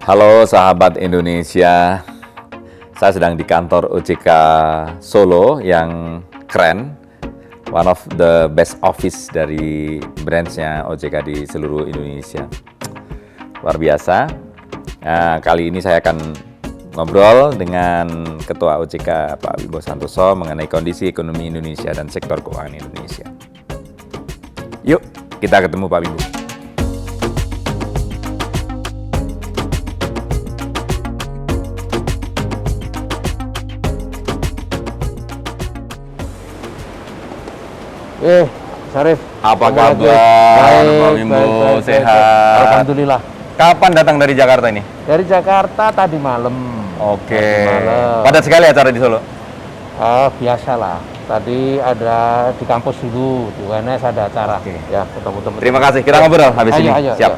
Halo sahabat Indonesia, saya sedang di kantor OJK Solo yang keren, one of the best office dari branch-nya OJK di seluruh Indonesia. Luar biasa. Nah, kali ini saya akan ngobrol dengan Ketua OJK Pak Wimbo Santoso mengenai kondisi ekonomi Indonesia dan sektor keuangan Indonesia. Yuk, kita ketemu Pak Wimbo. Syarif. Apa kabar, Pak Wimbo? Sehat? Alhamdulillah. Kapan datang dari Jakarta ini? Dari Jakarta tadi malam. Oke. Tadi malam. Padat sekali acara di Solo? Biasalah. Tadi ada di kampus dulu, di UNS ada acara. Oke. Ya, ketemu teman. Terima kasih. Kita ngobrol habis ini. Ayo, Siap.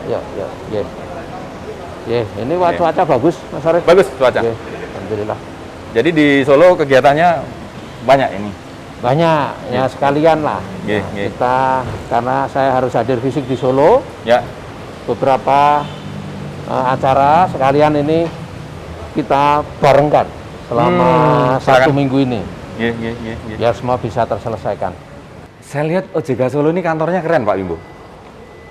Ini cuaca bagus, Mas Syarif. Bagus cuaca. Alhamdulillah. Jadi di Solo kegiatannya banyak ini. Banyak, ya sekalian lah. Kita, karena saya harus hadir fisik di Solo, Ya. beberapa acara sekalian ini kita barengkan selama satu minggu ini. Biar semua bisa terselesaikan. Saya lihat OJK Solo ini kantornya keren, Pak Wimbo.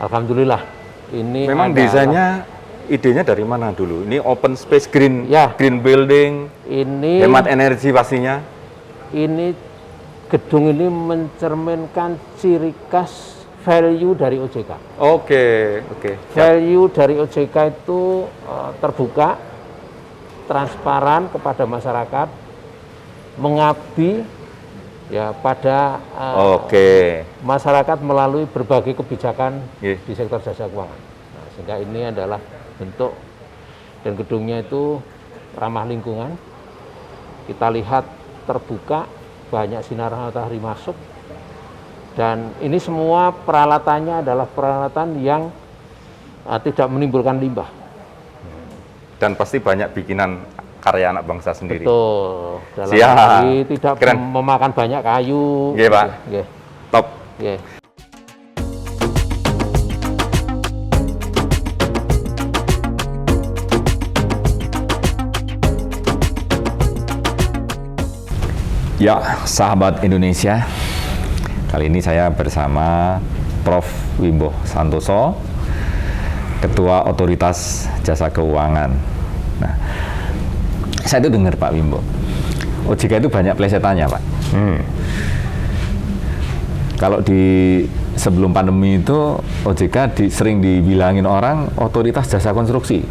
Alhamdulillah. Ini Memang desainnya, idenya dari mana dulu? Ini open space green, Ya. green building, ini hemat energi pastinya. ini gedung ini mencerminkan ciri khas value dari OJK. Oke. Siap. Value dari OJK itu terbuka, transparan kepada masyarakat, mengabdi ya pada masyarakat melalui berbagai kebijakan di sektor jasa keuangan. Nah, sehingga ini adalah bentuk, dan gedungnya itu ramah lingkungan. Kita lihat terbuka, banyak sinar matahari masuk, dan ini semua peralatannya adalah peralatan yang tidak menimbulkan limbah. Dan pasti banyak bikinan karya anak bangsa sendiri. Betul. Dalam Siap. arti tidak Keren. memakan banyak kayu. Iya, Pak. Oke. Top. Oke. Ya, sahabat Indonesia, kali ini saya bersama Prof. Wimbo Santoso, Ketua Otoritas Jasa Keuangan. Nah, saya itu dengar Pak Wimbo, OJK itu banyak plesetannya, Pak. Kalau di sebelum pandemi itu OJK sering dibilangin orang Otoritas Jasa Konstruksi.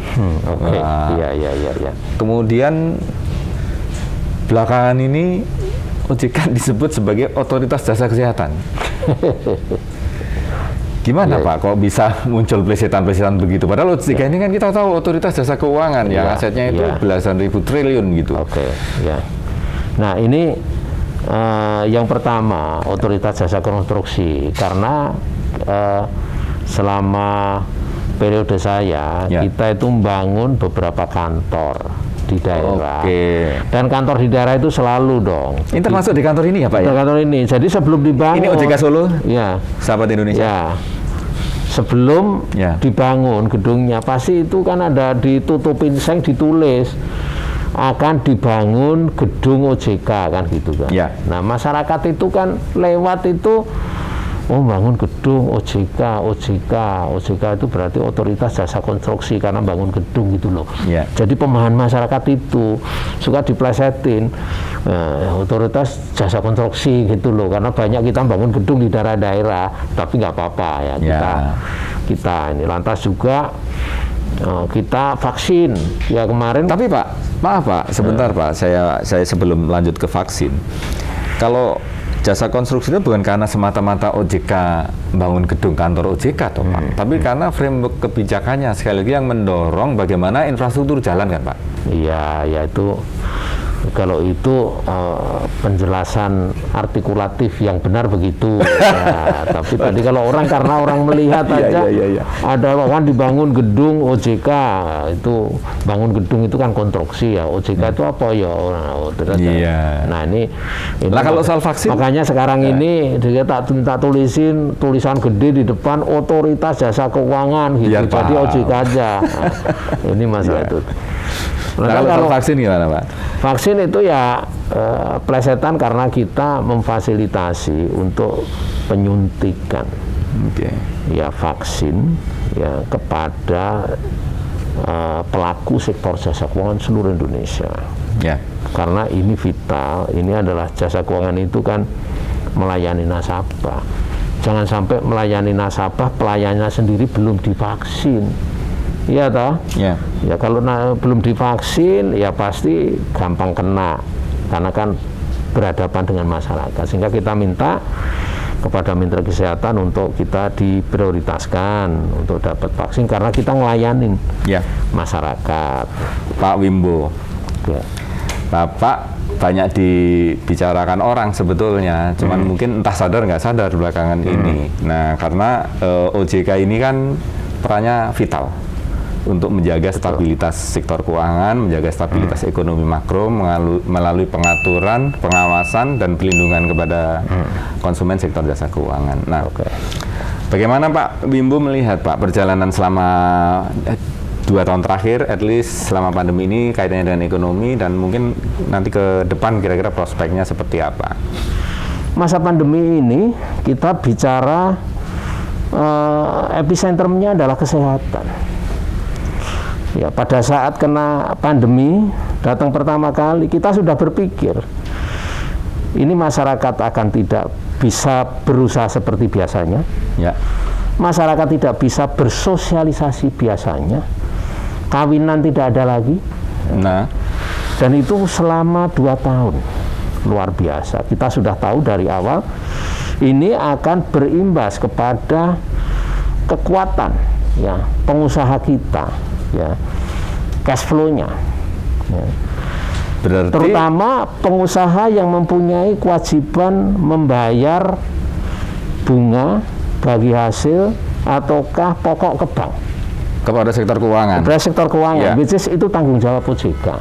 Oke. Iya. Kemudian belakangan ini OJK disebut sebagai Otoritas Jasa Kesehatan. Gimana Pak, kok bisa muncul plesetan-plesetan begitu? Padahal OJK ini kan kita tahu Otoritas Jasa Keuangan, yang asetnya itu belasan ribu triliun gitu. Oke, ya. Nah, ini yang pertama, Otoritas Jasa Konstruksi. Karena selama periode saya, kita itu membangun beberapa kantor di daerah. Dan kantor di daerah itu selalu dong. Ini termasuk di kantor ini ya Pak ya? Kantor ini. Jadi sebelum dibangun. Ini OJK Solo? Ya. Sahabat Indonesia? Ya. Sebelum dibangun gedungnya, pasti itu kan ada ditutupin seng, ditulis akan dibangun gedung OJK kan gitu kan. Ya. Nah, masyarakat itu kan lewat itu, bangun gedung OJK itu berarti Otoritas Jasa Konstruksi karena bangun gedung gitu loh. Jadi pemahaman masyarakat itu suka diplesetin Otoritas Jasa Konstruksi gitu loh, karena banyak kita bangun gedung di daerah-daerah, tapi nggak apa-apa ya, kita ini lantas juga kita vaksin ya kemarin. Tapi Pak, maaf Pak, sebentar Pak, saya sebelum lanjut ke vaksin, kalau jasa konstruksi itu bukan karena semata-mata OJK bangun gedung kantor OJK toh Pak, tapi karena framework kebijakannya sekali lagi yang mendorong bagaimana infrastruktur jalan kan Pak? Iya, ya itu Kalau itu penjelasan artikulatif yang benar begitu. Ya, tapi tadi kalau karena orang melihat aja, ada kan dibangun gedung OJK, itu bangun gedung itu kan konstruksi ya. OJK itu apa ya? Nah ini lah kalau soal vaksin, makanya sekarang ini dia tak tulisan gede di depan Otoritas Jasa Keuangan gitu. Jadi OJK aja. Nah, ini masalah itu. Nah, kalau vaksin gimana Pak? Vaksin itu ya plesetan karena kita memfasilitasi untuk penyuntikan ya vaksin ya kepada pelaku sektor jasa keuangan seluruh Indonesia. Ya. Karena ini vital, ini adalah jasa keuangan itu kan melayani nasabah. Jangan sampai melayani nasabah, pelayannya sendiri belum divaksin. Iya toh? Ya. Ya kalau belum divaksin ya pasti gampang kena karena kan berhadapan dengan masyarakat. Sehingga kita minta kepada Menteri Kesehatan untuk kita diprioritaskan untuk dapat vaksin karena kita ngelayanin masyarakat. Pak Wimbo. Ya. Bapak banyak dibicarakan orang sebetulnya, cuman mungkin entah sadar nggak sadar belakangan ini. Nah, karena OJK ini kan perannya vital untuk menjaga stabilitas sektor keuangan, menjaga stabilitas ekonomi makro melalui pengaturan, pengawasan, dan pelindungan kepada konsumen sektor jasa keuangan. Nah, bagaimana Pak Wimbo melihat Pak perjalanan selama 2 tahun terakhir, at least selama pandemi ini kaitannya dengan ekonomi dan mungkin nanti ke depan kira-kira prospeknya seperti apa? Masa pandemi ini kita bicara epicentrumnya adalah kesehatan. Ya, pada saat kena pandemi datang pertama kali kita sudah berpikir ini masyarakat akan tidak bisa berusaha seperti biasanya. Ya. Masyarakat tidak bisa bersosialisasi biasanya. Kawinan tidak ada lagi. Nah, dan itu selama 2 tahun. Luar biasa. Kita sudah tahu dari awal ini akan berimbas kepada kekuatan ya pengusaha kita. Ya, cash flow-nya. Ya. Berarti terutama pengusaha yang mempunyai kewajiban membayar bunga bagi hasil ataukah pokok ke bank. Kepada sektor keuangan. Kepada sektor keuangan, which is itu tanggung jawab OJK.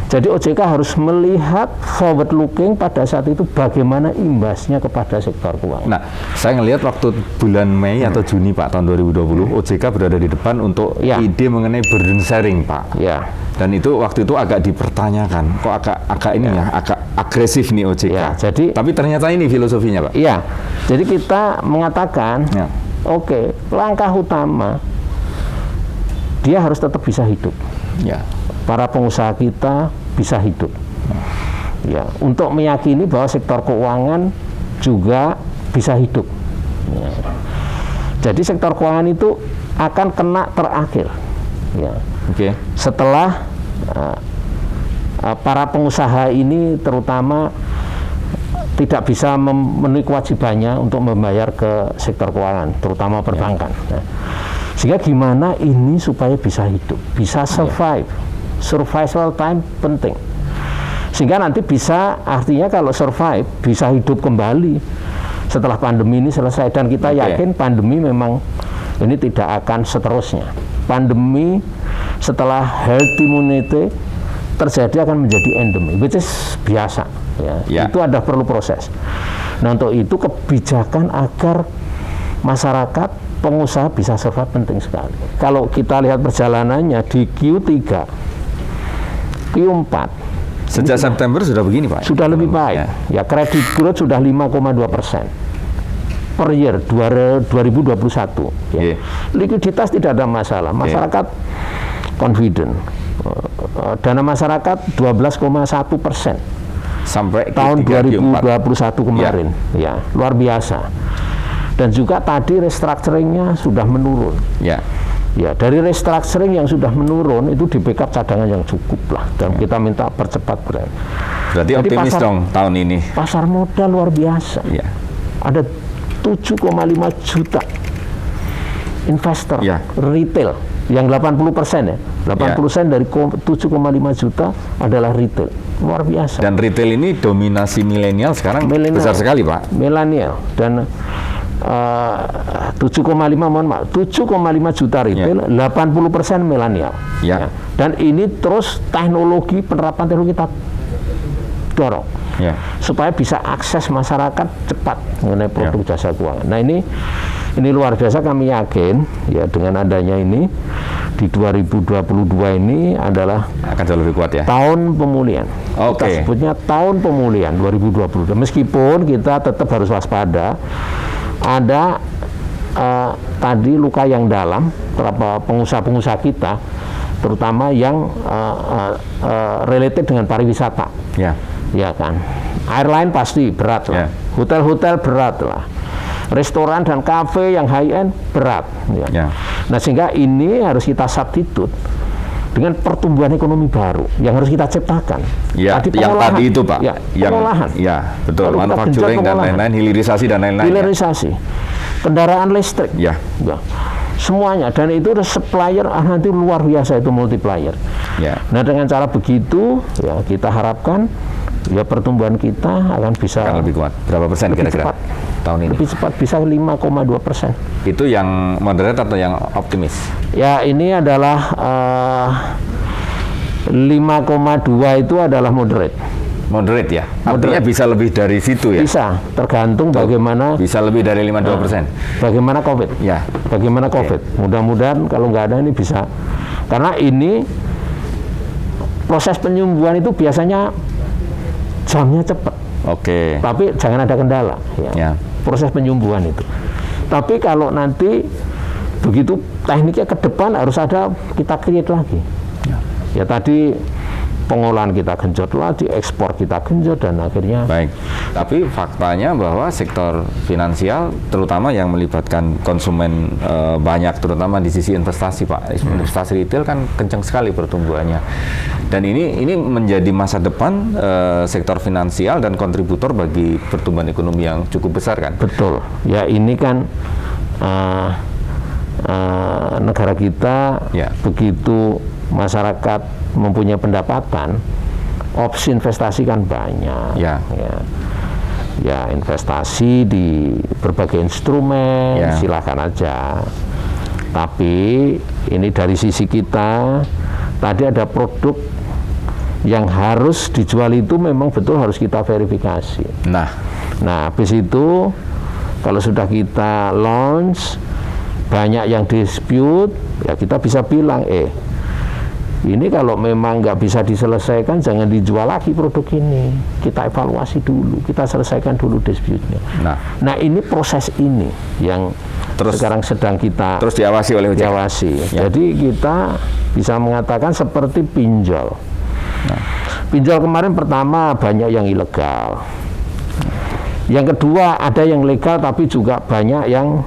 Jadi OJK harus melihat forward looking pada saat itu bagaimana imbasnya kepada sektor keuangan. Nah, saya ngelihat waktu bulan Mei atau Juni Pak tahun 2020, OJK berada di depan untuk ide mengenai burden sharing Pak. Ya. Dan itu waktu itu agak dipertanyakan, kok agak ini agak agresif nih OJK. Ya, jadi, tapi ternyata ini filosofinya Pak. Iya. Jadi kita mengatakan, langkah utama dia harus tetap bisa hidup. Ya. Para pengusaha kita bisa hidup. Ya, untuk meyakini bahwa sektor keuangan juga bisa hidup. Ya. Jadi sektor keuangan itu akan kena terakhir. Ya. Setelah para pengusaha ini terutama tidak bisa memenuhi kewajibannya untuk membayar ke sektor keuangan, terutama perbankan. Ya. Sehingga gimana ini supaya bisa hidup, bisa survive. Survival time penting. Sehingga nanti bisa, artinya kalau survive, bisa hidup kembali setelah pandemi ini selesai. Dan kita yakin pandemi memang ini tidak akan seterusnya. Pandemi setelah herd immunity terjadi akan menjadi endemi, which is biasa. Ya. Itu ada perlu proses. Nah untuk itu kebijakan agar masyarakat pengusaha bisa survive penting sekali. Kalau kita lihat perjalanannya di Q3, Q4. Sejak September sudah begini Pak? Sudah lebih baik. Ya, kredit growth sudah 5,2% per year 2021. Ya. Likuiditas tidak ada masalah. Masyarakat confident. Dana masyarakat 12,1% sampai tahun 2021 kemarin. Ya, luar biasa. Dan juga tadi restructuring-nya sudah menurun. Ya, dari restructuring yang sudah menurun itu di backup cadangan yang cukup lah. Dan kita minta percepat brand. Berarti jadi optimis dong tahun ini. Pasar modal luar biasa. Ya. Ada 7,5 juta investor retail yang 80% ya. 80% dari 7,5 juta adalah retail. luar biasa. Dan retail ini dominasi milenial sekarang besar sekali, Pak. Milenial dan 7,5 juta retail, 80% milenial. Ya. Dan ini terus penerapan teknologi kita dorong. Ya. Supaya bisa akses masyarakat cepat mengenai produk jasa keuangan. Nah ini luar biasa, kami yakin ya dengan adanya ini di 2022 ini adalah akan jauh lebih kuat ya. Tahun pemulihan. Kita sebutnya tahun pemulihan 2022. Meskipun kita tetap harus waspada, ada tadi luka yang dalam beberapa pengusaha-pengusaha kita, terutama yang related dengan pariwisata. Ya. Ya kan, airline pasti berat lah, hotel-hotel berat lah, restoran dan kafe yang high end berat. Ya. Nah sehingga ini harus kita substitute dengan pertumbuhan ekonomi baru yang harus kita ciptakan. Ya, yang tadi itu Pak, yang pengolahan. Ya, betul. Manufacturing dan lain-lain, hilirisasi dan lain-lain. Hilirisasi, kendaraan listrik. Ya. Semuanya, dan itu ada supplier nanti luar biasa, itu multiplier. Ya. Nah dengan cara begitu ya kita harapkan ya pertumbuhan kita akan bisa lebih kuat. Berapa persen kira-kira tahun ini? Lebih cepat, bisa 5,2%. Itu yang moderate atau yang optimis? Ya ini adalah 5,2 itu adalah moderate. Moderate ya? Artinya bisa lebih dari situ ya? Bisa, tergantung bagaimana. Bisa lebih dari 52%? Bagaimana COVID? Ya. Bagaimana COVID? Mudah-mudahan kalau nggak ada ini bisa. Karena ini proses penyembuhan itu biasanya jamnya cepat. Tapi jangan ada kendala. Ya. Proses penyembuhan itu. Tapi kalau nanti begitu tekniknya ke depan harus ada, kita create lagi. Ya tadi pengolahan kita genjot lagi, ekspor kita genjot, dan akhirnya. Baik. Tapi faktanya bahwa sektor finansial, terutama yang melibatkan konsumen banyak, terutama di sisi investasi, Pak. Investasi retail kan kencang sekali pertumbuhannya. Dan ini menjadi masa depan sektor finansial dan kontributor bagi pertumbuhan ekonomi yang cukup besar kan? Betul. Ya ini kan negara kita begitu masyarakat mempunyai pendapatan, opsi investasi kan banyak. Ya investasi di berbagai instrumen, silakan aja. Tapi ini dari sisi kita, tadi ada produk yang harus dijual itu memang betul harus kita verifikasi. Nah habis itu kalau sudah kita launch, banyak yang dispute, ya kita bisa bilang, ini kalau memang nggak bisa diselesaikan, jangan dijual lagi produk ini. Kita evaluasi dulu, kita selesaikan dulu dispute-nya. Nah ini proses ini yang sekarang sedang kita terus diawasi oleh OJK. Jadi kita bisa mengatakan seperti pinjol. Pinjol kemarin pertama banyak yang ilegal. Yang kedua ada yang legal tapi juga banyak yang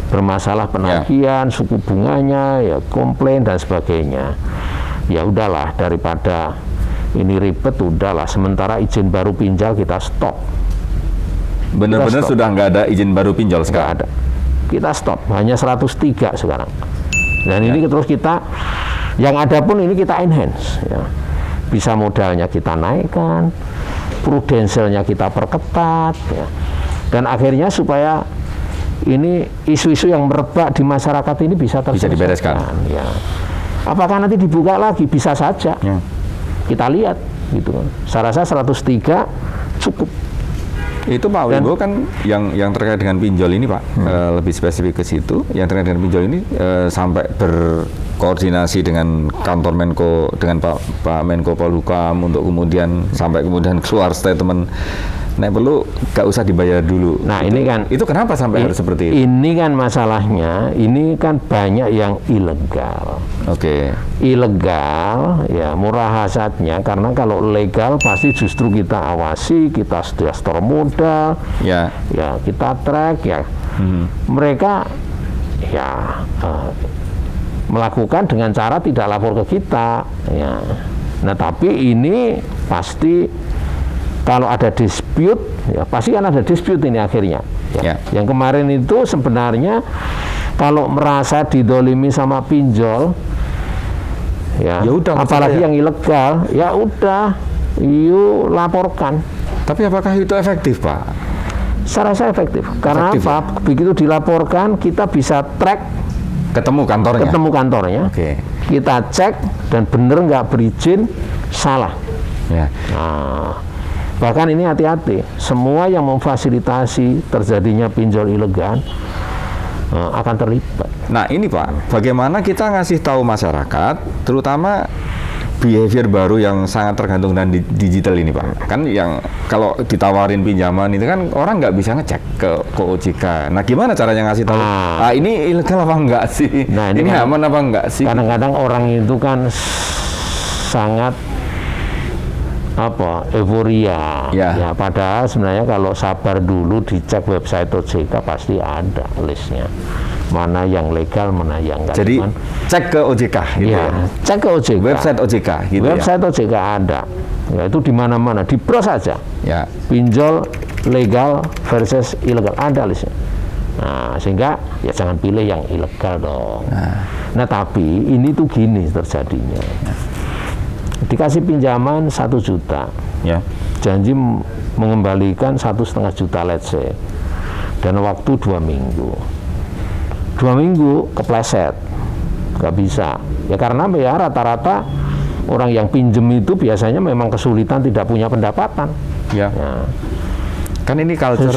bermasalah penagihan, suku bunganya, ya komplain dan sebagainya. Ya udahlah, daripada ini ribet, udahlah sementara izin baru pinjol kita stop. Benar-benar sudah nggak ada izin baru pinjol sekarang? Nggak ada. Kita stop, hanya 103 sekarang. Dan ini terus kita, yang ada pun ini kita enhance. Ya. Bisa modalnya kita naikkan, prudensialnya kita perketat, ya. Dan akhirnya supaya ini isu-isu yang merebak di masyarakat ini bisa dibereskan. Ya. Apakah nanti dibuka lagi? Bisa saja. Kita lihat, gitu kan. Saya rasa 103 cukup. Itu Pak Wimbo kan yang terkait dengan pinjol ini Pak, lebih spesifik ke situ. Yang terkait dengan pinjol ini sampai berkoordinasi dengan kantor Menko, dengan Pak Menko Polhukam untuk kemudian sampai kemudian keluar statement. Nah perlu gak usah dibayar dulu. Nah ini kan itu kenapa sampai harus seperti itu? Ini kan masalahnya, ini kan banyak yang ilegal. Ilegal, ya murah hasilnya, karena kalau legal pasti justru kita awasi, kita sudah store modal, ya kita track, ya mereka ya melakukan dengan cara tidak lapor ke kita, ya. Nah tapi ini pasti kalau ada dispute, ya pasti kan ada dispute ini akhirnya. Yang kemarin itu sebenarnya kalau merasa didolimi sama pinjol, ya udah, apalagi yang ilegal, ya udah yuk laporkan. Tapi apakah itu efektif, Pak? Saya rasa efektif. Karena Efektif, apa? Begitu dilaporkan, kita bisa track Ketemu kantornya? Oke. Kita cek dan benar nggak berizin, salah. Ya. Nah, bahkan ini hati-hati. Semua yang memfasilitasi terjadinya pinjol ilegal akan terlibat. Nah ini Pak, bagaimana kita ngasih tahu masyarakat, terutama behavior baru yang sangat tergantung dengan digital ini Pak. Kan yang kalau ditawarin pinjaman itu kan orang nggak bisa ngecek ke OJK. Nah gimana caranya ngasih tahu? Ini ilegal apa enggak sih? Nah, ini kan, aman apa enggak sih? Kadang-kadang orang itu kan sangat euforia. Ya, padahal sebenarnya kalau sabar dulu dicek website OJK pasti ada listnya. Mana yang legal, mana yang enggak. Jadi cek ke OJK gitu ya. Cek ke OJK. Website OJK gitu website OJK ada. Ya, itu di mana-mana, di browse saja. Ya. Pinjol legal versus ilegal ada listnya. Nah, sehingga ya jangan pilih yang ilegal dong. Nah, tapi ini tuh gini terjadinya. Dikasih pinjaman 1 juta, ya. Janji mengembalikan 1,5 juta let's say, dan waktu 2 minggu. 2 minggu kepleset, nggak bisa. Ya karena ya rata-rata orang yang pinjem itu biasanya memang kesulitan, tidak punya pendapatan. Ya. Ya. Kan ini culture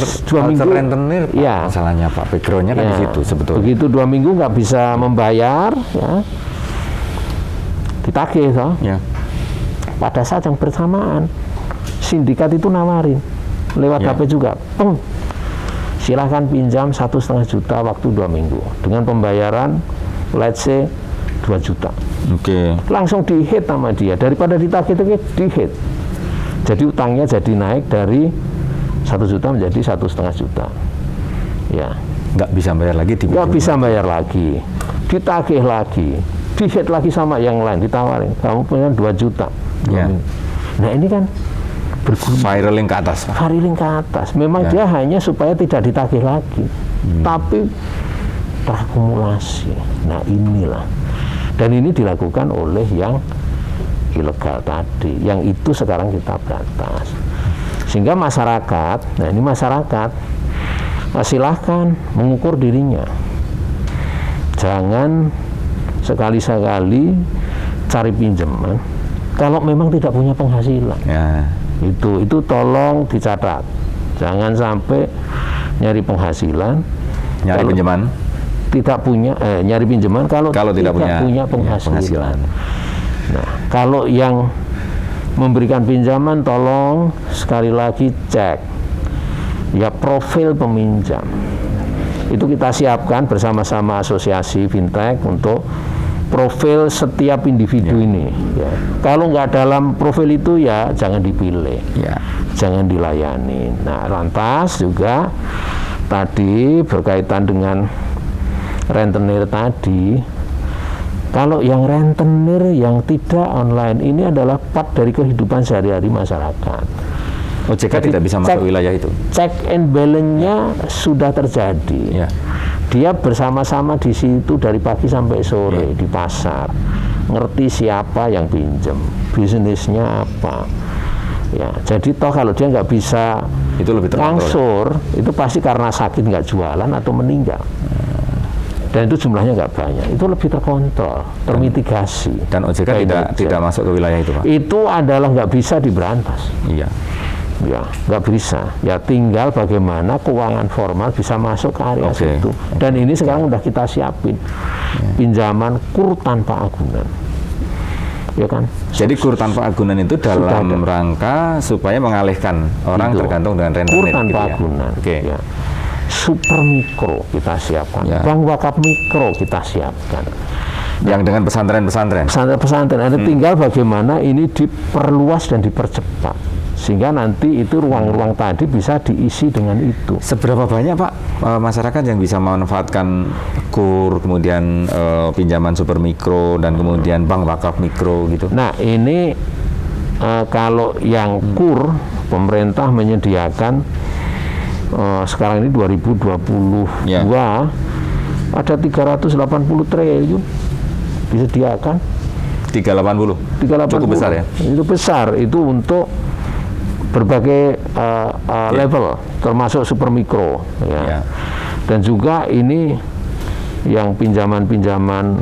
rentenir Pak, ya. Masalahnya Pak, backgroundnya kan di situ sebetulnya. Begitu 2 minggu nggak bisa membayar, ya ditagih toh. Ya. Pada saat yang bersamaan sindikat itu nawarin lewat HP juga, silahkan pinjam 1,5 juta waktu 2 minggu dengan pembayaran let's say 2 juta. Oke. Langsung di-hit sama dia, daripada ditagih-tagih di-hit. Jadi utangnya jadi naik dari 1 juta menjadi 1,5 juta. Ya. Nggak bisa bayar lagi, nggak bisa bayar lagi, ditagih lagi, di-hit lagi sama yang lain, ditawarin kamu punya 2 juta. Ya. Nah ini kan viraling ke atas Pak. Viraling ke atas. Memang dia hanya supaya tidak ditagih lagi, tapi terakumulasi. Nah inilah, dan ini dilakukan oleh yang ilegal tadi, yang itu sekarang kita berantas. Sehingga masyarakat, nah ini masyarakat silahkan mengukur dirinya. Jangan sekali-sekali cari pinjaman kalau memang tidak punya penghasilan. Ya. Itu tolong dicatat. Jangan sampai nyari penghasilan, nyari pinjaman, tidak punya nyari pinjaman kalau tidak punya penghasilan. Nah, kalau yang memberikan pinjaman tolong sekali lagi cek ya profil peminjam. Itu kita siapkan bersama-sama asosiasi fintech untuk profil setiap individu ini. Ya. Kalau nggak dalam profil itu ya jangan dipilih, jangan dilayani. Nah, lantas juga tadi berkaitan dengan rentenir tadi. Kalau yang rentenir yang tidak online ini adalah part dari kehidupan sehari-hari masyarakat. OJK tidak bisa masuk wilayah itu. Check and balance-nya sudah terjadi. Dia bersama-sama di situ dari pagi sampai sore di pasar, ngerti siapa yang pinjam, bisnisnya apa. Ya, jadi toh kalau dia nggak bisa itu lebih langsung, itu pasti karena sakit nggak jualan atau meninggal. Dan itu jumlahnya nggak banyak, itu lebih terkontrol, termitigasi. Dan OJK tidak masuk ke wilayah itu Pak? Itu adalah nggak bisa diberantas. Iya. Ya, nggak bisa. Ya tinggal bagaimana keuangan formal bisa masuk ke area situ. Dan ini sekarang udah kita siapin pinjaman kur tanpa agunan. Ya kan? Jadi kur tanpa agunan itu dalam rangka supaya mengalihkan orang tergantung dengan rentenir. Kur tanpa gitu agunan. Ya. Super mikro kita siapkan, bank wakaf mikro kita siapkan. Yang dengan pesantren-pesantren. Pesantren-pesantren. Ada tinggal bagaimana ini diperluas dan dipercepat. Sehingga nanti itu ruang-ruang tadi bisa diisi dengan itu. Seberapa banyak Pak masyarakat yang bisa memanfaatkan kur, kemudian pinjaman super mikro, dan kemudian bank wakaf mikro gitu? Nah ini kalau yang kur, pemerintah menyediakan sekarang ini 2022 ada 380 triliun disediakan. 380. 380. Cukup besar ya? Itu besar, itu untuk berbagai level, termasuk super mikro. Ya. Dan juga ini yang pinjaman-pinjaman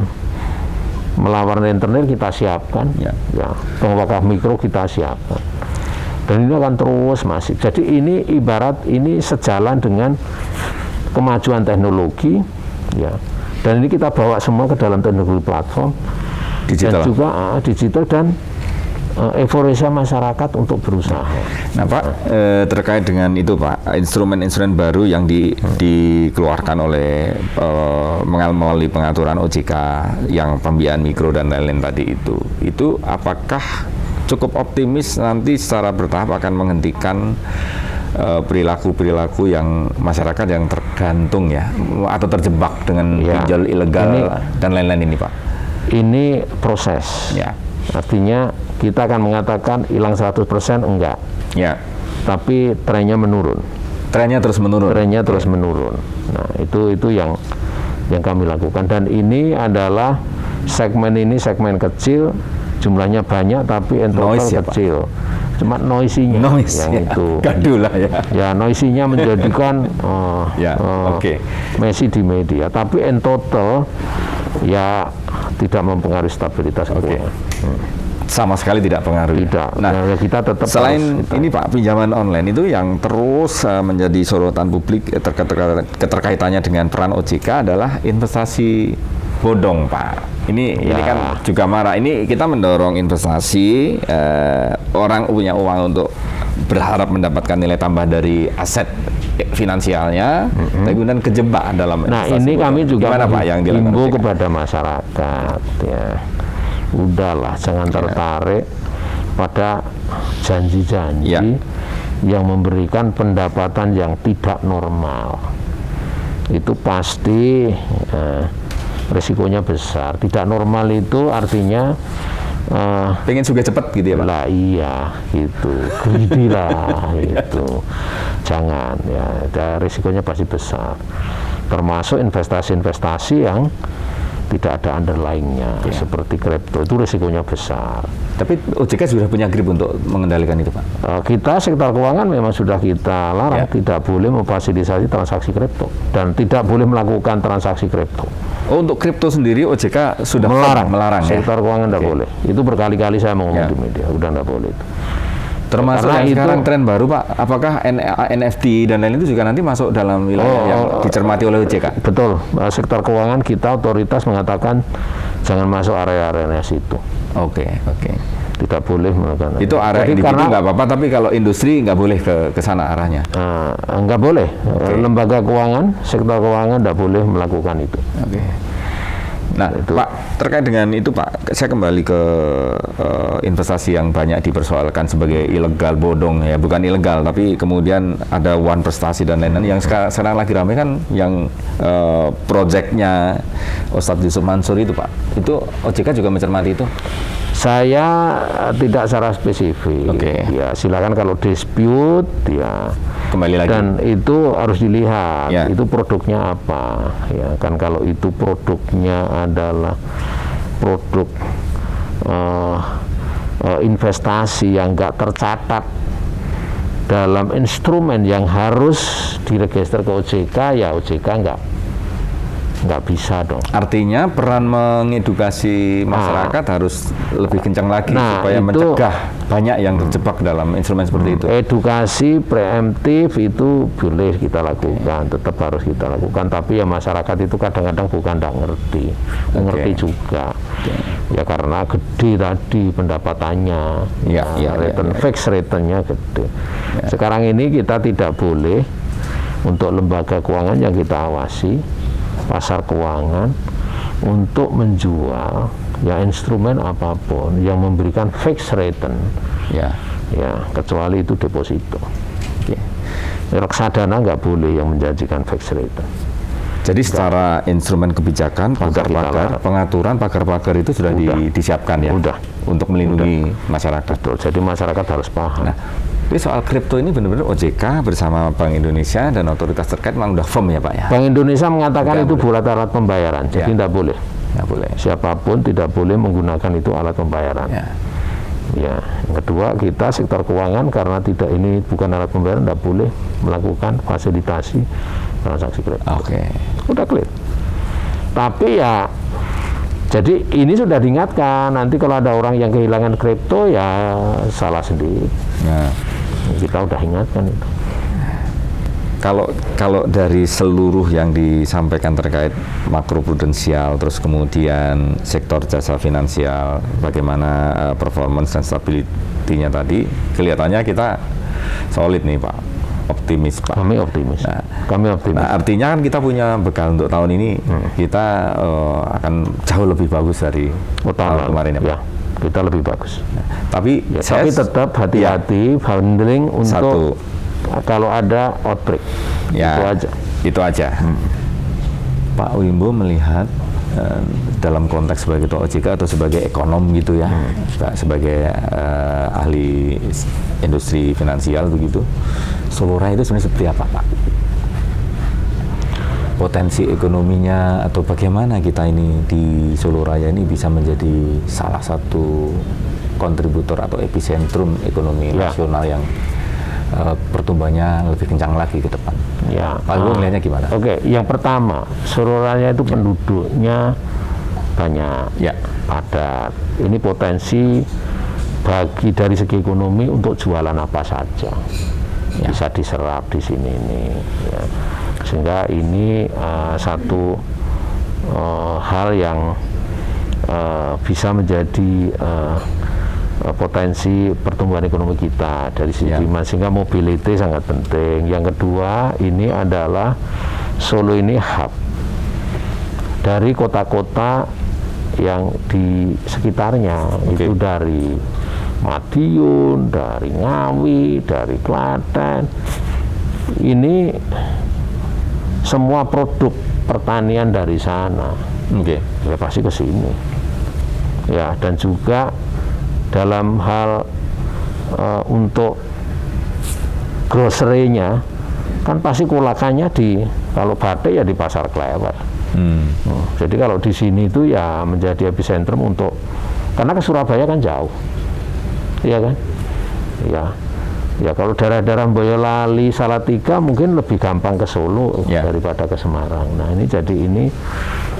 melawan internet kita siapkan, ya, wakaf mikro kita siapkan. Dan ini akan terus masif. Jadi ini ibarat ini sejalan dengan kemajuan teknologi, ya. Dan ini kita bawa semua ke dalam teknologi platform digital. Dan juga digital dan euforia masyarakat untuk berusaha. Nah Pak, terkait dengan itu Pak, instrumen-instrumen baru yang dikeluarkan oleh melalui pengaturan OJK yang pembiayaan mikro dan lain-lain tadi itu apakah cukup optimis nanti secara bertahap akan menghentikan perilaku-perilaku yang masyarakat yang tergantung ya atau terjebak dengan pinjol ilegal dan lain-lain ini Pak? Ini proses. Ya. Artinya kita akan mengatakan hilang 100% enggak. Ya. Tapi trennya menurun. Trennya terus menurun. Trennya terus menurun. Nah, itu yang kami lakukan, dan ini adalah segmen kecil, jumlahnya banyak tapi in total kecil. Cuma noise-nya yang itu. Gaduh lah ya. Ya, noise-nya menjadikan messy di media, tapi in total ya tidak mempengaruhi stabilitas keuangan. Sama sekali tidak pengaruh. Tidak. Nah, kita tetap selain ini Pak, pinjaman online itu yang terus menjadi sorotan publik keterkaitannya dengan peran OJK adalah investasi bodong Pak. Ini kan juga marah. Ini kita mendorong investasi, orang punya uang untuk berharap mendapatkan nilai tambah dari aset finansialnya, tapi kemudian kejebak dalam investasi. Nah, ini bodong. Kami juga himbau kepada masyarakat ya. Udahlah, jangan tertarik pada janji-janji yang memberikan pendapatan yang tidak normal. Itu pasti risikonya besar. Tidak normal itu artinya pengen juga cepat gitu ya Pak? Lah iya, gitu. Greedy lah, gitu. Jangan ya, risikonya pasti besar. Termasuk investasi-investasi yang tidak ada underlying-nya, seperti kripto, itu risikonya besar. Tapi OJK sudah punya grip untuk mengendalikan itu Pak? Kita sektor keuangan memang sudah kita larang, tidak boleh memfasilitasi transaksi kripto, dan tidak boleh melakukan transaksi kripto. Oh, untuk kripto sendiri OJK sudah melarang sektor keuangan tidak boleh. Itu berkali-kali saya ngomong di media, udah tidak boleh itu. Termasuk yang sekarang tren baru Pak, apakah NFT dan lain itu juga nanti masuk dalam wilayah yang dicermati oleh OJK? Betul, sektor keuangan kita otoritas mengatakan jangan masuk area-area situ. Oke. Tidak boleh melakukan. Itu area individu nggak apa-apa, tapi kalau industri nggak boleh ke sana arahnya? Nggak boleh. Lembaga keuangan, sektor keuangan nggak boleh melakukan itu. Nah, Pak, terkait dengan itu Pak, saya kembali ke investasi yang banyak dipersoalkan sebagai ilegal bodong ya, bukan ilegal tapi kemudian ada one prestasi dan lain-lain yang sekarang lagi ramai kan, yang proyeknya Ustadz Yusuf Mansur itu Pak, itu OJK juga mencermati itu? Saya tidak secara spesifik. Ya silakan kalau dispute ya kembali lagi. Dan itu harus dilihat itu produknya apa. Ya kan, kalau itu produknya adalah produk investasi yang nggak tercatat dalam instrumen yang harus diregister ke OJK, ya OJK nggak bisa dong. Artinya peran mengedukasi masyarakat harus lebih kencang lagi supaya mencegah banyak yang terjebak dalam instrumen seperti itu. Edukasi preemptif itu boleh kita lakukan, tetap harus kita lakukan. Tapi ya masyarakat itu kadang-kadang bukan tidak ngerti juga. Ya karena gede tadi pendapatannya, fixed return-nya gede. Sekarang ini kita tidak boleh untuk lembaga keuangan yang kita awasi, pasar keuangan, untuk menjual instrumen apapun yang memberikan fixed return, kecuali itu deposito. Reksadana nggak boleh yang menjanjikan fixed return. Jadi secara instrumen kebijakan, pengaturan pagar-pagar itu sudah disiapkan ya, untuk melindungi masyarakat. Betul. Jadi masyarakat harus paham. Nah, tapi soal kripto ini benar-benar OJK bersama Bank Indonesia dan otoritas terkait memang udah firm ya Pak ya? Bank Indonesia mengatakan itu bulat alat pembayaran, jadi tidak boleh. Nggak boleh. Siapapun tidak boleh menggunakan itu alat pembayaran. Ya. Ya, yang kedua kita sektor keuangan karena ini bukan alat pembayaran, tidak boleh melakukan fasilitasi transaksi kripto. Oke. Udah clear. Tapi ya, jadi ini sudah diingatkan. Nanti kalau ada orang yang kehilangan kripto ya salah sendiri. Ya. Kita udah ingatkan itu. Kalau dari seluruh yang disampaikan terkait makroprudensial, terus kemudian sektor jasa finansial, bagaimana performance dan stability-nya tadi, kelihatannya kita solid nih Pak, optimis Pak. Kami optimis. Kami optimis. Nah, artinya kan kita punya bekal untuk tahun ini, kita akan jauh lebih bagus dari tahun kemarin ya Pak. Ya, kita lebih bagus. Tapi tetap hati-hati handling untuk kalau ada outbreak. Ya, itu aja. Pak Wimbo melihat dalam konteks sebagai ketua OJK atau sebagai ekonom gitu ya, sebagai ahli industri finansial begitu, Solo Raya itu sebenarnya seperti apa Pak? Potensi ekonominya atau bagaimana kita ini di Solo Raya ini bisa menjadi salah satu kontributor atau epicentrum ekonomi nasional yang pertumbuhannya lebih kencang lagi ke depan. Ya, Pak Wimbo melihatnya gimana? Oke, yang pertama, Solo Raya itu penduduknya banyak, padat. Ini potensi bagi dari segi ekonomi untuk jualan apa saja, bisa diserap di sini ini. Ya. Sehingga ini satu hal yang bisa menjadi potensi pertumbuhan ekonomi kita dari sisi demand, sehingga mobility sangat penting. Yang kedua, ini adalah Solo ini hub dari kota-kota yang di sekitarnya, itu dari Madiun, dari Ngawi, dari Klaten. Ini semua produk pertanian dari sana, ya pasti ke sini. Ya, dan juga dalam hal untuk grocery-nya kan pasti kulakannya kalau batik ya di pasar Klewet. Jadi kalau di sini itu ya menjadi epicentrum untuk, karena ke Surabaya kan jauh, iya kan? Ya kalau daerah-daerah Boyolali, Salatiga mungkin lebih gampang ke Solo daripada ke Semarang. Nah ini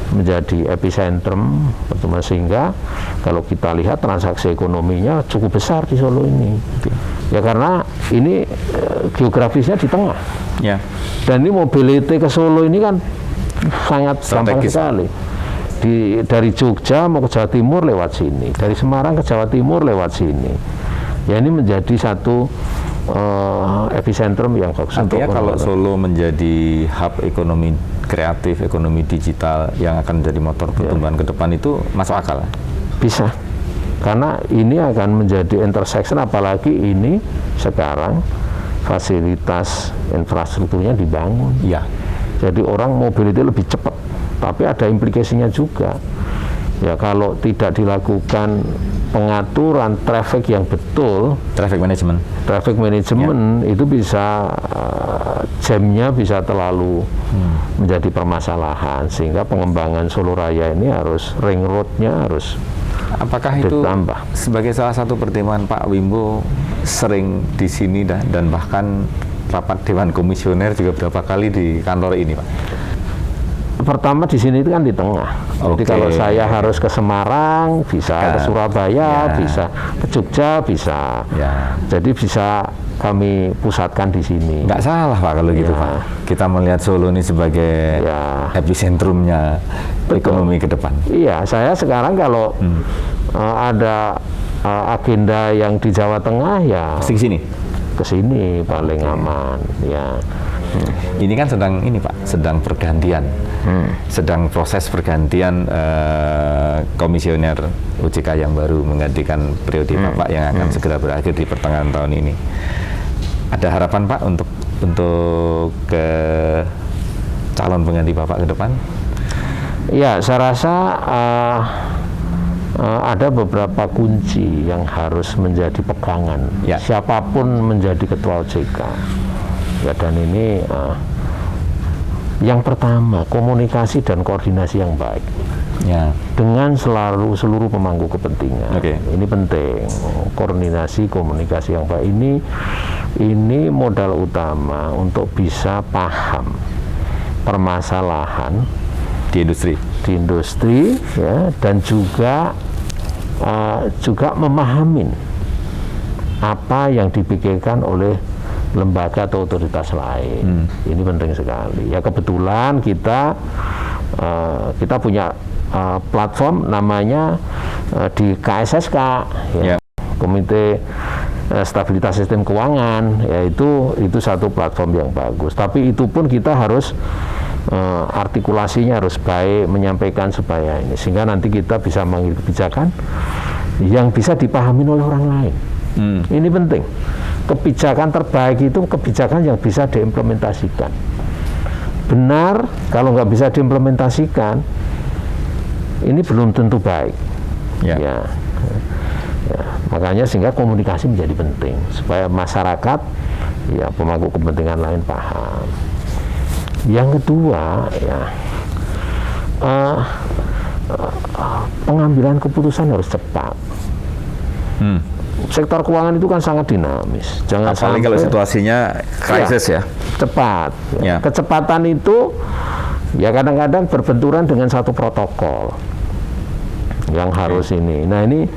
menjadi epicentrum pertumbuhan, sehingga kalau kita lihat transaksi ekonominya cukup besar di Solo ini. Ya karena ini geografisnya di tengah. Dan ini mobility ke Solo ini kan sangat gampang sekali. Dari Jogja mau ke Jawa Timur lewat sini, dari Semarang ke Jawa Timur lewat sini. Ya ini menjadi satu epicentrum yang bagus. Artinya kalau Solo menjadi hub ekonomi kreatif, ekonomi digital yang akan menjadi motor pertumbuhan ke depan, itu masuk akal? Bisa, karena ini akan menjadi intersection, apalagi ini sekarang fasilitas infrastrukturnya dibangun. Jadi orang mobility lebih cepat, tapi ada implikasinya juga. Ya kalau tidak dilakukan pengaturan traffic yang betul, traffic management itu bisa jamnya bisa terlalu menjadi permasalahan, sehingga pengembangan Solo Raya ini harus ring roadnya harus apakah itu ditambah. Sebagai salah satu pertimbangan Pak Wimbo sering di sini dan bahkan rapat Dewan Komisioner juga berapa kali di kantor ini Pak? Pertama di sini itu kan di tengah. Jadi kalau saya harus ke Semarang, bisa ke Surabaya, bisa ke Jogja, bisa. Jadi bisa kami pusatkan di sini. Nggak salah Pak kalau gitu Pak. Kita melihat Solo ini sebagai epicentrumnya ekonomi ke depan. Iya, saya sekarang kalau ada agenda yang di Jawa Tengah ya pasti ke sini paling aman. Ini kan sedang pergantian, sedang proses pergantian komisioner OJK yang baru menggantikan periode Bapak yang akan segera berakhir di pertengahan tahun ini. Ada harapan Pak untuk ke calon pengganti Bapak ke depan? Ya, saya rasa ada beberapa kunci yang harus menjadi pegangan siapapun menjadi ketua OJK. Ya, dan ini yang pertama, komunikasi dan koordinasi yang baik. dengan seluruh pemangku kepentingan. Ini penting, koordinasi komunikasi yang baik ini modal utama untuk bisa paham permasalahan di industri ya, dan juga memahami apa yang dipikirkan oleh lembaga atau otoritas lain. Ini penting sekali. Ya kebetulan kita punya platform namanya di KSSK, ya, Komite Stabilitas Sistem Keuangan, yaitu satu platform yang bagus. Tapi itu pun kita harus artikulasinya harus baik, menyampaikan supaya ini, sehingga nanti kita bisa mengambil kebijakan yang bisa dipahami oleh orang lain. Ini penting. Kebijakan terbaik itu kebijakan yang bisa diimplementasikan. Benar, kalau nggak bisa diimplementasikan, ini belum tentu baik. Ya, makanya sehingga komunikasi menjadi penting supaya masyarakat, ya pemangku kepentingan lain paham. Yang kedua, ya pengambilan keputusan harus cepat. Sektor keuangan itu kan sangat dinamis. Jangan apalagi sampai kalau situasinya krisis ya. Cepat. Ya. Kecepatan itu ya kadang-kadang berbenturan dengan satu protokol yang harus ini. Nah ini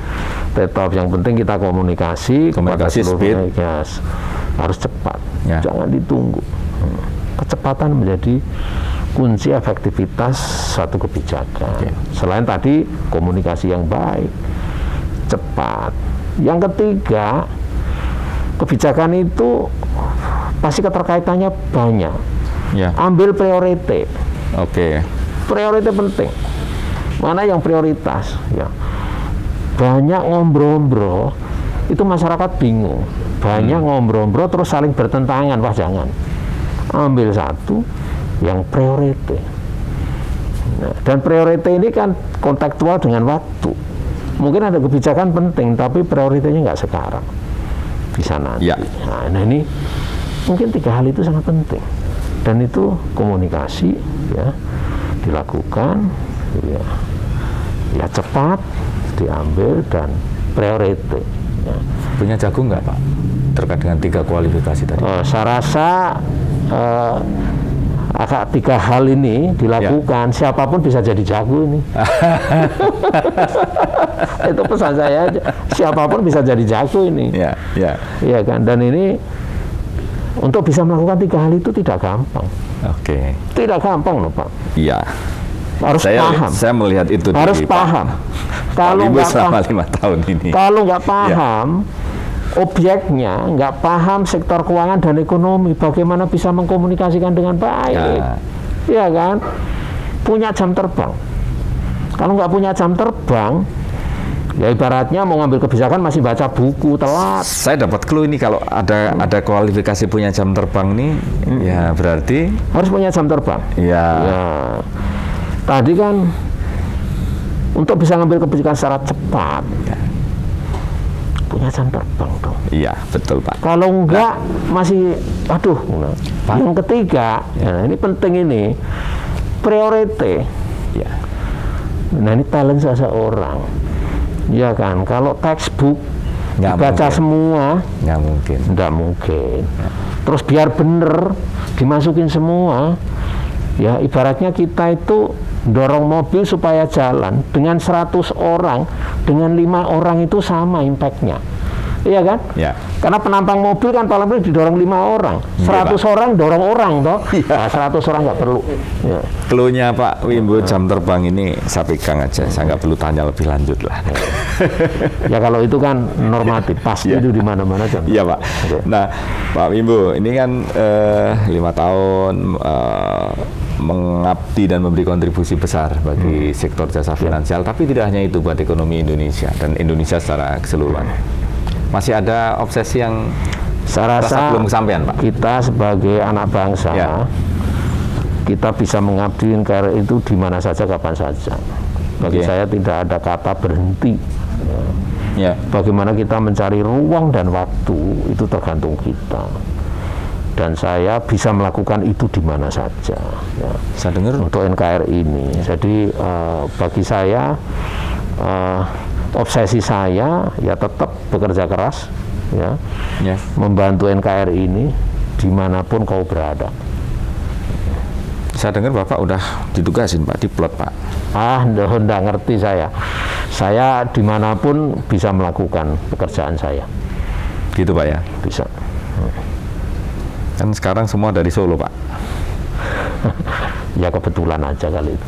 tetap yang penting kita komunikasi kepada seluruh harus cepat. Jangan ditunggu. Kecepatan menjadi kunci efektivitas satu kebijakan. Selain tadi komunikasi yang baik, cepat. Yang ketiga, kebijakan itu pasti keterkaitannya banyak. Ambil prioritas. Prioritas penting. Mana yang prioritas? Ya. Banyak ngobrol-ngobrol, itu masyarakat bingung. Banyak ngobrol-ngobrol terus saling bertentangan. Wah jangan. Ambil satu yang prioritas. Nah, dan prioritas ini kan kontekstual dengan waktu. Mungkin ada kebijakan penting, tapi prioritasnya nggak sekarang, bisa nanti. Nah ini mungkin 3 hal itu sangat penting, dan itu komunikasi ya dilakukan, ya cepat diambil dan prioritas. Ya. Punya jago nggak Pak terkait dengan 3 kualifikasi tadi? Saya rasa agak 3 hal ini dilakukan, siapapun bisa jadi jago ini. Itu pesan saya aja, siapapun bisa jadi jago ini. Iya kan, dan ini untuk bisa melakukan 3 hal itu tidak gampang. Tidak gampang loh Pak. Iya. Harus paham. Saya melihat itu. Harus paham. Kalau nggak selama 5 tahun ini. Kalau nggak paham. Objeknya, nggak paham sektor keuangan dan ekonomi, bagaimana bisa mengkomunikasikan dengan baik, ya kan? Punya jam terbang. Kalau nggak punya jam terbang, ya ibaratnya mau ngambil kebijakan masih baca buku, telat. Saya dapat clue ini kalau ada kualifikasi punya jam terbang nih, ya berarti harus punya jam terbang. Ya. Tadi kan untuk bisa ngambil kebijakan secara cepat. Punya jam terbang dong. Iya, betul Pak. Kalau enggak masih aduh. Pak. Yang ketiga, ini penting ini, prioritas. Nah, ini talent seseorang. Ya kan, kalau textbook dibaca semua, nggak mungkin. Terus biar bener dimasukin semua. Ya, ibaratnya kita itu dorong mobil supaya jalan dengan 100 orang, dengan 5 orang itu sama impactnya, iya kan? Karena penampang mobil kan paling didorong 5 orang, 100 orang dorong orang toh. Nah, 100 orang nggak perlu. Cluenya Pak Wimbo jam terbang ini saya pegang aja, saya nggak perlu tanya lebih lanjut lah. Ya kalau itu kan normatif, pasti itu di mana-mana jam. Iya Pak. Nah Pak Wimbo ini kan 5 tahun mengabdi dan memberi kontribusi besar bagi sektor jasa finansial, tapi tidak hanya itu buat ekonomi Indonesia dan Indonesia secara keseluruhan. Masih ada obsesi yang saya rasa belum kesampaian Pak? Kita sebagai anak bangsa, kita bisa mengabdi NKRI itu di mana saja, kapan saja. Bagi saya tidak ada kata berhenti. Bagaimana kita mencari ruang dan waktu itu tergantung kita. dan saya bisa melakukan itu di mana saja. Ya. Saya dengar untuk NKRI ini. Jadi bagi saya obsesi saya ya tetap bekerja keras, ya, membantu NKRI ini dimanapun kau berada. Saya dengar Bapak udah ditugasin Pak di plot Pak. Nggak ngerti saya. Saya dimanapun bisa melakukan pekerjaan saya. Gitu Pak ya? Bisa. Kan sekarang semua dari Solo Pak. Ya kebetulan aja kali itu.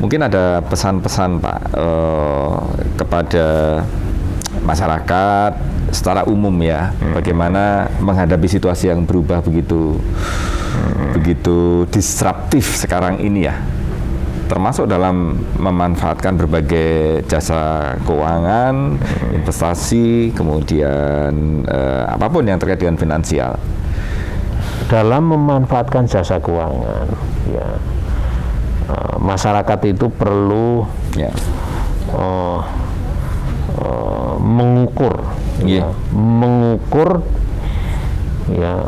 Mungkin ada pesan-pesan Pak kepada masyarakat secara umum ya, bagaimana menghadapi situasi yang berubah begitu disruptif sekarang ini ya, termasuk dalam memanfaatkan berbagai jasa keuangan, investasi, kemudian apapun yang terkait dengan finansial. Dalam memanfaatkan jasa keuangan, ya, masyarakat itu perlu mengukur,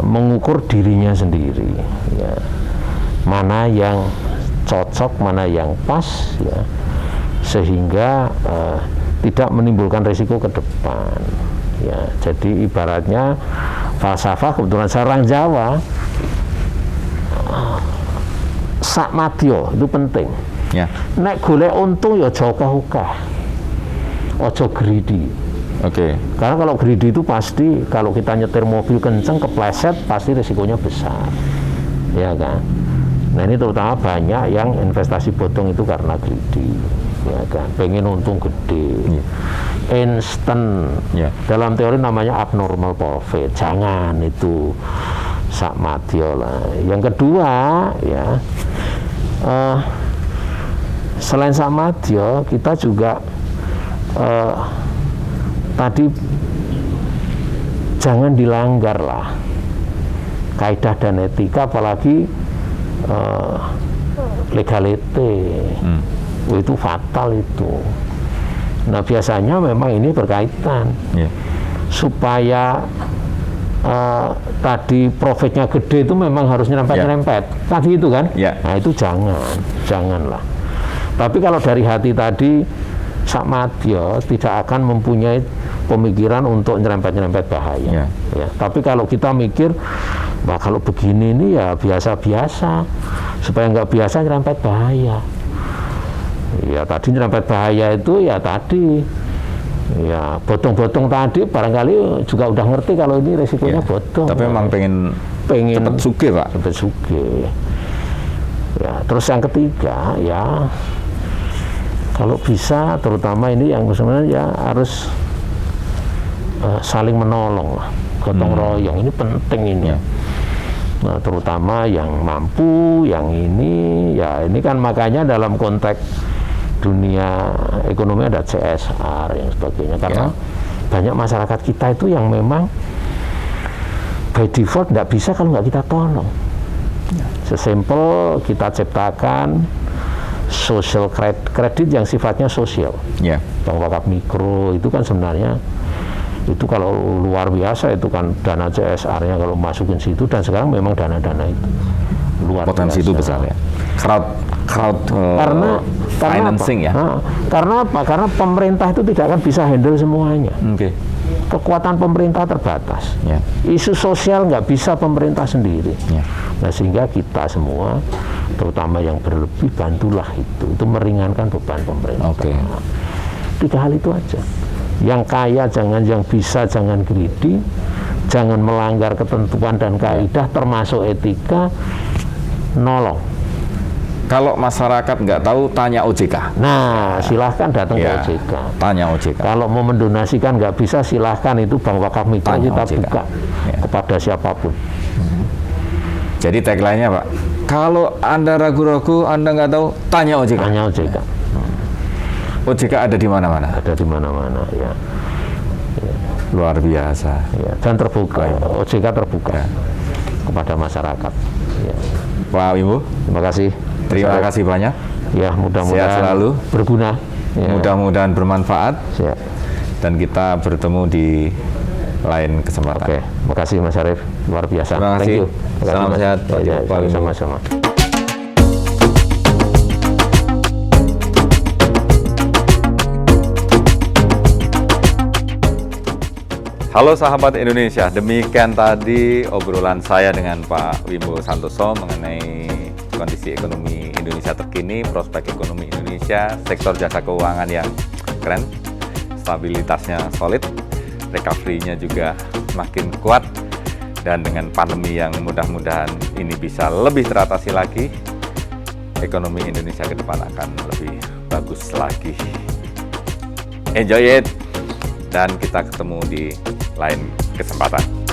mengukur dirinya sendiri, ya, mana yang cocok, mana yang pas, ya, sehingga tidak menimbulkan risiko ke depan. Ya, jadi ibaratnya falsafah, kebetulan saya orang Jawa, sak madya itu penting. Nek golek untung ya aja ukah-ukah, ojo greedy. Karena kalau greedy itu pasti kalau kita nyetir mobil kenceng kepleset pasti risikonya besar, ya kan. Nah ini terutama banyak yang investasi bodong itu karena greedy, ya kan, pengen untung gede, instan. Dalam teori namanya abnormal profit. Jangan itu sak madya lah. Yang kedua, ya, selain sak madya kita juga tadi jangan dilanggar lah kaidah dan etika, apalagi legalite. Itu fatal itu. Nah biasanya memang ini berkaitan, supaya tadi profitnya gede itu memang harus nyerempet tadi itu kan. Nah itu janganlah. Tapi kalau dari hati tadi sak madya, tidak akan mempunyai pemikiran untuk nyerempet bahaya. Ya. Tapi kalau kita mikir, wah kalau begini ini ya biasa-biasa, supaya nggak biasa nyerempet bahaya. Ya tadi nyerempet bahaya itu ya tadi, ya bodong-bodong tadi barangkali juga udah ngerti kalau ini resikonya bodong. Tapi memang pengen cepet sugih Pak. Cepet sugih. Ya terus yang ketiga ya, kalau bisa terutama ini yang sebenarnya ya harus saling menolong lah, gotong royong ini penting ini. Nah, terutama yang mampu, yang ini ya ini kan makanya dalam konteks dunia ekonomi ada CSR yang sebagainya, karena banyak masyarakat kita itu yang memang by default nggak bisa kalau nggak kita tolong. Sesimpel kita ciptakan social credit yang sifatnya sosial. Bank wakaf mikro itu kan sebenarnya itu kalau luar biasa, itu kan dana CSR-nya kalau masukin situ, dan sekarang memang dana-dana itu luar potensi biasa. Itu besar ya. Crowd financing ya. Karena apa? Karena pemerintah itu tidak akan bisa handle semuanya. Kekuatan pemerintah terbatas. Isu sosial nggak bisa pemerintah sendiri. Nah sehingga kita semua, terutama yang berlebih, bantulah itu meringankan beban pemerintah. 3 hal itu aja. Yang kaya jangan, yang bisa jangan greedy, jangan melanggar ketentuan dan kaidah termasuk etika, nolong. Kalau masyarakat nggak tahu, tanya OJK. Nah, silahkan datang ke OJK. Tanya OJK. Kalau mau mendonasikan nggak bisa, silahkan itu bank wakaf mikro kita buka kepada siapapun. Jadi tagline-nya Pak, kalau Anda ragu-ragu, Anda nggak tahu, tanya OJK. Tanya OJK. OJK ada di mana-mana. Ada di mana-mana, ya. Luar biasa. Ya. Dan terbuka, OJK terbuka kepada masyarakat. Ya. Pak Wimbo, terima kasih. Terima kasih banyak. Ya, mudah-mudahan sehat selalu, berguna. Ya. Mudah-mudahan bermanfaat. Siap. Dan kita bertemu di lain kesempatan. Oke, makasih Mas Arief, luar biasa. Terima kasih. Thank you. Salam Mas. sehat, Pak Ya, Joko, Pak Wimbo. sama-sama. Halo sahabat Indonesia, demikian tadi obrolan saya dengan Pak Wimbo Santoso mengenai kondisi ekonomi Indonesia terkini, prospek ekonomi Indonesia, sektor jasa keuangan yang keren, stabilitasnya solid, recovery-nya juga makin kuat, dan dengan pandemi yang mudah-mudahan ini bisa lebih teratasi lagi, ekonomi Indonesia ke depan akan lebih bagus lagi. Enjoy it, dan kita ketemu di lain kesempatan.